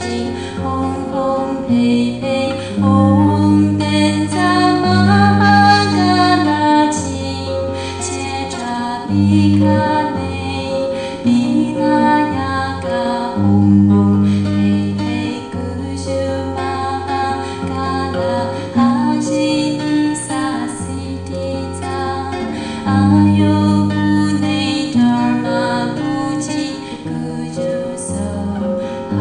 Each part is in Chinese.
亲，红红配配，红灯扎马嘎拉亲，切扎比卡内，比那呀嘎红红配配，古树马嘎拉哈西尼萨西提扎，阿尤布内达马布吉古树索哈。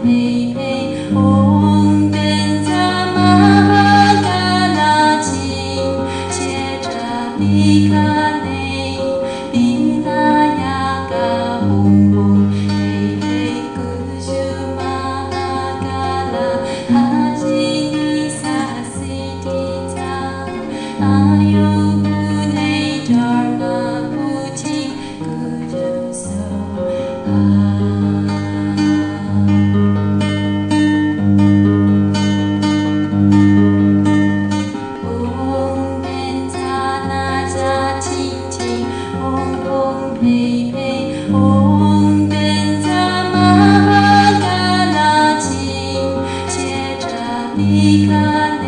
配配，红灯扎马嘎拉亲，切扎比卡内，比那呀嘎红红，配配古树马嘎拉哈西尼萨西提扎，阿尤布内达马布吉古树索哈。配配，红灯扎马嘎拉亲，切扎比卡。